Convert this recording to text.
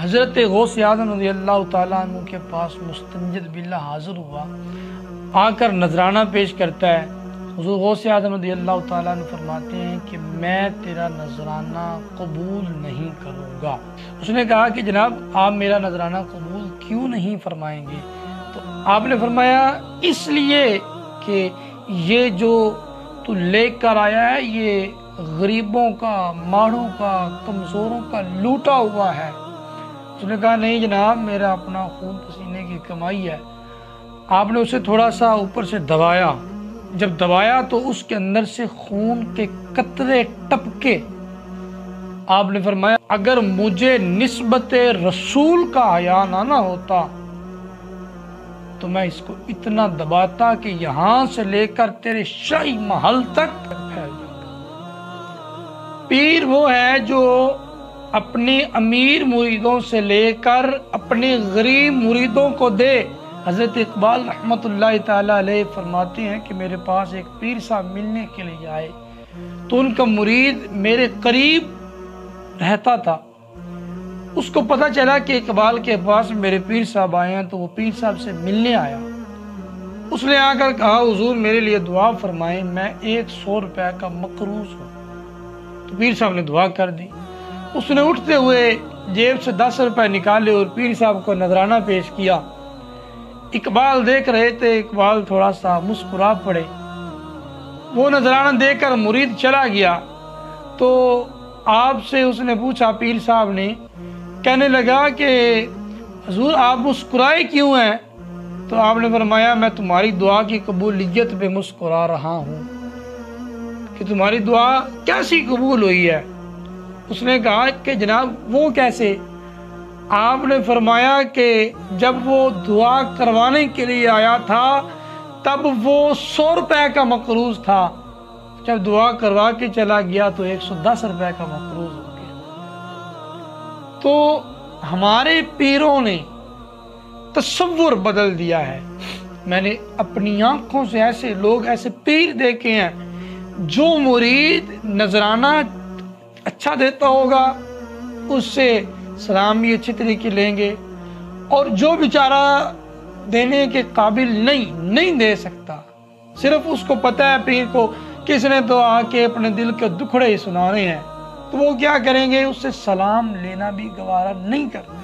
حضرت غوث اعظم رضی اللہ تعالیٰ عنہ کے پاس مستنجد باللہ حاضر ہوا، آ کر نذرانہ پیش کرتا ہے۔ حضور غوث اعظم رضی اللہ تعالیٰ عنہ فرماتے ہیں کہ میں تیرا نذرانہ قبول نہیں کروں گا۔ اس نے کہا کہ جناب آپ میرا نذرانہ قبول کیوں نہیں فرمائیں گے؟ تو آپ نے فرمایا اس لیے کہ یہ جو تو لے کر آیا ہے یہ غریبوں کا، ماڑوں کا، کمزوروں کا لوٹا ہوا ہے۔ اس نے کہا نہیں جناب میرا اپنا خون پسینے کی کمائی ہے۔ آپ نے اسے تھوڑا سا اوپر سے دبایا، جب دبایا تو اس کے اندر سے خون کے قطرے ٹپکے۔ آپ نے فرمایا اگر مجھے نسبت رسول کا حیا نہ ہوتا تو میں اس کو اتنا دباتا کہ یہاں سے لے کر تیرے شاہی محل تک پھیل جاتا۔ پیر وہ ہے جو اپنے امیر مریدوں سے لے کر اپنے غریب مریدوں کو دے۔ حضرت اقبال رحمۃ اللہ تعالیٰ علیہ فرماتے ہیں کہ میرے پاس ایک پیر صاحب ملنے کے لیے آئے تو ان کا مرید میرے قریب رہتا تھا۔ اس کو پتہ چلا کہ اقبال کے پاس میرے پیر صاحب آئے ہیں تو وہ پیر صاحب سے ملنے آیا۔ اس نے آ کر کہا حضور میرے لیے دعا فرمائیں، میں 100 روپے کا مقروض ہوں۔ تو پیر صاحب نے دعا کر دی۔ اس نے اٹھتے ہوئے جیب سے 10 روپے نکالے اور پیر صاحب کو نذرانہ پیش کیا۔ اقبال دیکھ رہے تھے، اقبال تھوڑا سا مسکرا پڑے۔ وہ نذرانہ دے کر مرید چلا گیا تو آپ سے اس نے پوچھا، پیر صاحب نے کہنے لگا کہ حضور آپ مسکرائے کیوں ہیں؟ تو آپ نے فرمایا میں تمہاری دعا کی قبولیت پہ مسکرا رہا ہوں کہ تمہاری دعا کیسی قبول ہوئی ہے۔ اس نے کہا کہ جناب وہ کیسے؟ آپ نے فرمایا کہ جب وہ دعا کروانے کے لیے آیا تھا تب وہ 100 روپے کا مقروض تھا، جب دعا کروا کے چلا گیا تو 110 روپے کا مقروض ہو گیا۔ تو ہمارے پیروں نے تصور بدل دیا ہے۔ میں نے اپنی آنکھوں سے ایسے لوگ، ایسے پیر دیکھے ہیں جو مرید نذرانہ اچھا دیتا ہوگا اس سے سلام بھی اچھی طریقے لیں گے، اور جو بیچارہ دینے کے قابل نہیں دے سکتا، صرف اس کو پتہ ہے پیر کو کس نے تو آ کے اپنے دل کے دکھڑے سنانے ہیں، تو وہ کیا کریں گے؟ اس سے سلام لینا بھی گوارا نہیں کرتے۔